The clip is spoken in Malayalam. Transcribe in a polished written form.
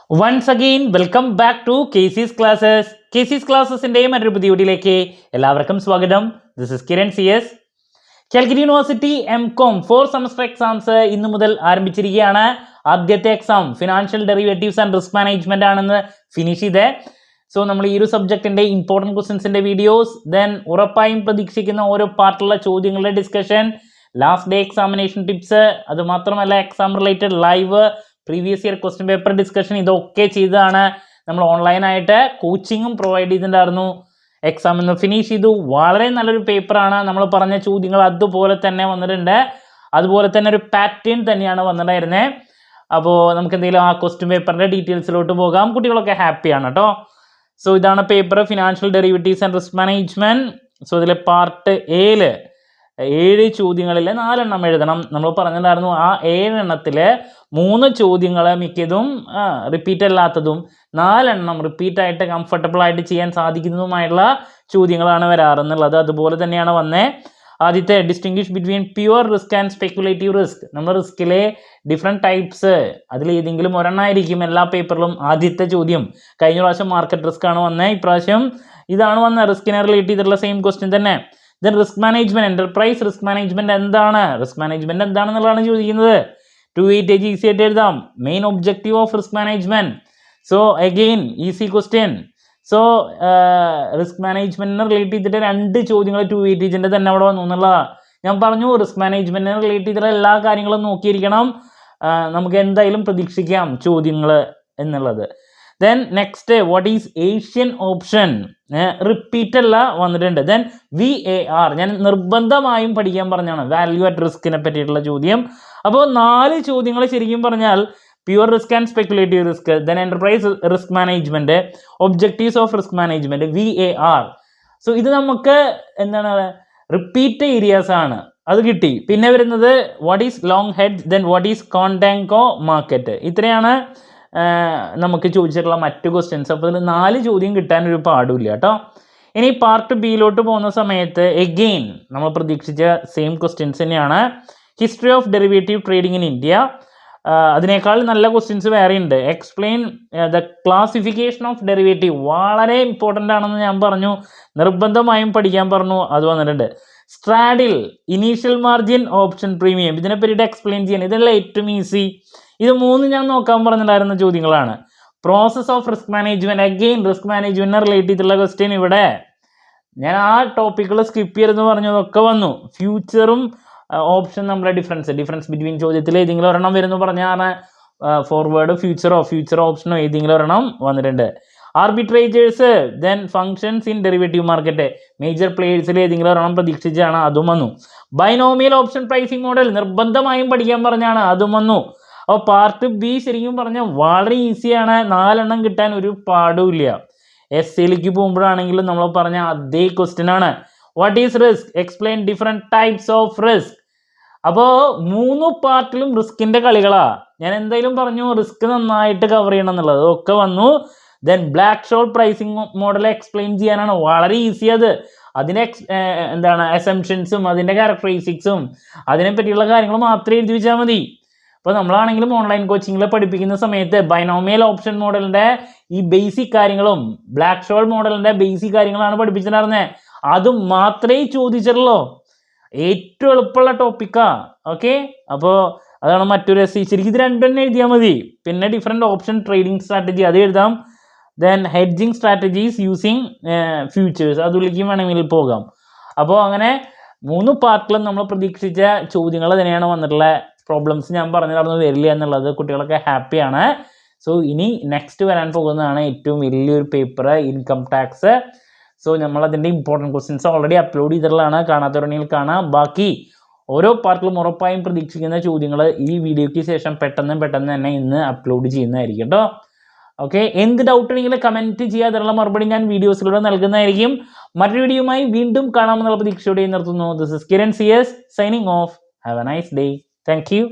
Once again, welcome back to KC's Classes. KC's Classesന്റെ മറ്റൊരു പുതിയ വീഡിയോയിലേക്ക് എല്ലാവർക്കും സ്വാഗതം. This is Kiran CS. Calicut university M.Com 4 semester exams ഇന്നു മുതൽ ആരംഭിച്ചിരിക്കുകയാണ്. ആദ്യത്തെ exam financial derivatives and risk management ആണെന്ന് ഫിനിഷ് ചെയ്തേ. സോ നമ്മൾ ഈ ഒരു സബ്ജക്റ്റിന്റെ ഇമ്പോർട്ടൻറ്റ് ക്വസ്റ്റ്യൻസിന്റെ വീഡിയോസ്, ദെൻ ഉറപ്പായും പ്രതീക്ഷിക്കുന്ന ഓരോ പാർട്ടുള്ള ചോദ്യങ്ങളുടെ discussion, last day examination tips, അതുമാത്രമല്ല exam related live previous year question paper discussion ഇതൊക്കെ ചെയ്തതാണ്. നമ്മൾ ഓൺലൈനായിട്ട് കോച്ചിങ്ങും പ്രൊവൈഡ് ചെയ്തിട്ടുണ്ടായിരുന്നു. എക്സാം ഇന്ന് ഫിനിഷ് ചെയ്തു. വളരെ നല്ലൊരു പേപ്പറാണ്. നമ്മൾ പറഞ്ഞ ചോദ്യങ്ങൾ അതുപോലെ തന്നെ വന്നിട്ടുണ്ട്. അതുപോലെ തന്നെ ഒരു പാറ്റേൺ തന്നെയാണ് വന്നിട്ടുണ്ടായിരുന്നത്. അപ്പോൾ നമുക്ക് എന്തെങ്കിലും ആ ക്വസ്റ്റ്യൻ പേപ്പറിൻ്റെ ഡീറ്റെയിൽസിലോട്ട് പോകാം. കുട്ടികളൊക്കെ ഹാപ്പിയാണ് കേട്ടോ. സോ ഇതാണ് paper, financial derivatives and risk management. So ഇതിൽ പാർട്ട് എയിൽ 7 ചോദ്യങ്ങളിൽ 4 എണ്ണം എഴുതണം. നമ്മൾ പറഞ്ഞിട്ടുണ്ടായിരുന്നു ആ 7 എണ്ണത്തിൽ 3 ചോദ്യങ്ങൾ മിക്കതും റിപ്പീറ്റ് അല്ലാത്തതും 4 എണ്ണം റിപ്പീറ്റായിട്ട് കംഫർട്ടബിൾ ആയിട്ട് ചെയ്യാൻ സാധിക്കുന്നതുമായിട്ടുള്ള ചോദ്യങ്ങളാണ് വരാറെന്നുള്ളത്. അതുപോലെ തന്നെയാണ് വന്നേ. ആദ്യത്തെ distinguish between pure risk and speculative risk. നമ്മൾ റിസ്കിലെ ഡിഫറെൻറ്റ് ടൈപ്സ്, അതിൽ ഏതെങ്കിലും ഒരെണ്ണമായിരിക്കും എല്ലാ പേപ്പറിലും ആദ്യത്തെ ചോദ്യം. കഴിഞ്ഞ പ്രാവശ്യം മാർക്കറ്റ് റിസ്ക് ആണ് വന്നത്, ഇപ്രാവശ്യം ഇതാണ് വന്നത്. റിസ്കിനെ റിലേറ്റ് ചെയ്തിട്ടുള്ള സെയിം ക്വസ്റ്റ്യൻ തന്നെ. Then risk management, enterprise risk management എന്താണ്, റിസ്ക് മാനേജ്മെന്റ് എന്താണെന്നുള്ളതാണ് ചോദിക്കുന്നത്. 2 വെയിറ്റേജ് ഈസി ആയിട്ട് എഴുതാം. Main objective of risk management. So again easy question. So risk മാനേജ്മെന്റിനെ റിലേറ്റ് ചെയ്തിട്ട് 2 ചോദ്യങ്ങൾ 2 വെയിറ്റേജിന്റെ തന്നെ അവിടെ വന്നു എന്നുള്ളതാണ്. ഞാൻ പറഞ്ഞു റിസ്ക് മാനേജ്മെന്റിനെ റിലേറ്റ് ചെയ്തിട്ടുള്ള എല്ലാ കാര്യങ്ങളും നോക്കിയിരിക്കണം. നമുക്ക് എന്തായാലും പ്രതീക്ഷിക്കാം ചോദ്യങ്ങൾ എന്നുള്ളത്. Then next, what is Asian option, repeat അല്ല വന്നിട്ടുണ്ട്. ദെൻ VAR, ഞാൻ നിർബന്ധമായും പഠിക്കാൻ പറഞ്ഞാണ് വാല്യൂ അറ്റ് റിസ്കിനെ പറ്റിയിട്ടുള്ള ചോദ്യം. അപ്പോൾ 4 ചോദ്യങ്ങൾ ശരിക്കും പറഞ്ഞാൽ pure risk and speculative risk, then enterprise risk management, objectives of risk management, VAR. So ഇത് നമുക്ക് എന്താണ് റിപ്പീറ്റ് ഏരിയാസ് ആണ്, അത് കിട്ടി. പിന്നെ വരുന്നത് what is long hedge, then what is contango market. ഇത്രയാണ് നമുക്ക് ചോദിച്ചിട്ടുള്ള മറ്റു ക്വസ്റ്റ്യൻസ്. അപ്പോൾ ഇതിൽ 4 ചോദ്യം കിട്ടാനൊരു പാടില്ല കേട്ടോ. ഇനി പാർട്ട് ബിയിലോട്ട് പോകുന്ന സമയത്ത് എഗെയിൻ നമ്മൾ പ്രതീക്ഷിച്ച സെയിം ക്വസ്റ്റ്യൻസ് തന്നെയാണ്. History of derivative trading in India. അതിനേക്കാൾ നല്ല ക്വസ്റ്റ്യൻസ് വേറെ ഉണ്ട്. Explain the classification of derivative, വളരെ ഇമ്പോർട്ടൻ്റ് ആണെന്ന് ഞാൻ പറഞ്ഞു, നിർബന്ധമായും പഠിക്കാൻ പറഞ്ഞു, അത് വന്നിട്ടുണ്ട്. Straddle, initial margin, option premium, ഇതിനെ പറ്റിയിട്ട് എക്സ്പ്ലെയിൻ ചെയ്യാൻ ഇതല്ല ഏറ്റവും ഈസി. ഇത് 3 ഞാൻ നോക്കാൻ പറഞ്ഞിട്ടുണ്ടായിരുന്ന ചോദ്യങ്ങളാണ്. Process of risk management, again risk മാനേജ്മെന്റിനെ റിലേറ്റ് ചെയ്തിട്ടുള്ള ക്വസ്റ്റ്യൻ ഇവിടെ. ഞാൻ ആ ടോപ്പിക്കുകൾ സ്കിപ്പ് ചെയ്തെന്ന് പറഞ്ഞതൊക്കെ വന്നു. ഫ്യൂച്ചറും ഓപ്ഷൻ നമ്മുടെ ഡിഫറൻസ് ബിറ്റ്വീൻ ചോദ്യത്തിൽ ഏതെങ്കിലും ഒരെണ്ണം വരുന്നു പറഞ്ഞാൽ ഫോർവേഡ് ഫ്യൂച്ചർ ഓപ്ഷനോ ഏതെങ്കിലും ഒരെണ്ണം വന്നിട്ടുണ്ട്. Arbitrageurs, then functions in derivative market, major പ്ലേയേഴ്സിൽ ഏതെങ്കിലും ഒരെണ്ണം പ്രതീക്ഷിച്ചാണ്, അതും വന്നു. ബൈനോമിയൽ ഓപ്ഷൻ പ്രൈസിംഗ് മോഡൽ നിർബന്ധമായും പഠിക്കാൻ പറഞ്ഞാണ്, അതും വന്നു. അപ്പോൾ പാർട്ട് ബി ശരിക്കും പറഞ്ഞാൽ വളരെ ഈസിയാണ്. 4 എണ്ണം കിട്ടാൻ ഒരു പാടുമില്ല. SAയിലേക്ക് പോകുമ്പോഴാണെങ്കിലും നമ്മൾ പറഞ്ഞ അതേ ക്വസ്റ്റ്യൻ ആണ്. What is risk, explain different types of risk. അപ്പോൾ 3 പാർട്ടിലും റിസ്കിൻ്റെ കളികളാണ്. ഞാൻ എന്തായാലും പറഞ്ഞു റിസ്ക് നന്നായിട്ട് കവർ ചെയ്യണം എന്നുള്ളത്, ഒക്കെ വന്നു. Then black shawl pricing model explain ചെയ്യാനാണ് വളരെ ഈസി. അതിൻ്റെ അസംഷൻസും അതിൻ്റെ ക്യാരക്ടറിസ്റ്റിക്സും അതിനെ പറ്റിയുള്ള കാര്യങ്ങൾ മാത്രമേ എഴുതി വെച്ചാൽ മതി. അപ്പോൾ നമ്മളാണെങ്കിലും ഓൺലൈൻ കോച്ചിങ്ങിൽ പഠിപ്പിക്കുന്ന സമയത്ത് ബൈനോമിയൽ ഓപ്ഷൻ മോഡലിൻ്റെ ഈ ബേസിക് കാര്യങ്ങളും ബ്ലാക്ക് ഷോൾ മോഡലിൻ്റെ ബേസിക് കാര്യങ്ങളാണ് പഠിപ്പിച്ചിട്ടുണ്ടായിരുന്നത്. അതും മാത്രമേ ചോദിച്ചിട്ടുള്ളൂ. ഏറ്റവും എളുപ്പമുള്ള ടോപ്പിക്കാണ്. ഓക്കെ, അപ്പോൾ അതാണ് മറ്റൊരു ശരിക്കും ഇത് 2 തന്നെ എഴുതിയാൽ മതി. പിന്നെ ഡിഫറെൻറ്റ് ഓപ്ഷൻ ട്രേഡിംഗ് സ്ട്രാറ്റജി അത് എഴുതാം. Then hedging strategies using futures, അതിലേക്കും വേണമെങ്കിൽ പോകാം. അപ്പോൾ അങ്ങനെ 3 പാർട്ടിലും നമ്മൾ പ്രതീക്ഷിച്ച ചോദ്യങ്ങൾ തന്നെയാണ് വന്നിട്ടുള്ള. പ്രോബ്ലംസ് ഞാൻ പറഞ്ഞിരുന്നു വരില്ല എന്നുള്ളത്, കുട്ടികളൊക്കെ ഹാപ്പിയാണ്. സോ ഇനി നെക്സ്റ്റ് വരാൻ പോകുന്നതാണ് ഏറ്റവും വലിയൊരു പേപ്പർ, ഇൻകം ടാക്സ്. സോ നമ്മളതിൻ്റെ ഇമ്പോർട്ടൻറ്റ് ക്വസ്റ്റ്യൻസ് ഓൾറെഡി അപ്ലോഡ് ചെയ്തിട്ടുള്ളതാണ്, കാണാത്തവരുണ്ടെങ്കിൽ കാണാം. ബാക്കി ഓരോ പാർട്ടിലും ഉറപ്പായും പ്രതീക്ഷിക്കുന്ന ചോദ്യങ്ങൾ ഈ വീഡിയോയ്ക്ക് ശേഷം പെട്ടെന്ന് തന്നെ ഇന്ന് അപ്ലോഡ് ചെയ്യുന്നതായിരിക്കും കേട്ടോ. ഓക്കെ, എന്ത് ഡൗട്ട് ഉണ്ടെങ്കിലും കമൻറ്റ് ചെയ്യുക, അതിനുള്ള മറുപടി ഞാൻ വീഡിയോസിലൂടെ നൽകുന്നതായിരിക്കും. മറ്റൊരു വീഡിയോയുമായി വീണ്ടും കാണാമെന്നുള്ള പ്രതീക്ഷയോടെ നിർത്തുന്നു. This is Kiran CS signing off. Have a nice day. Thank you.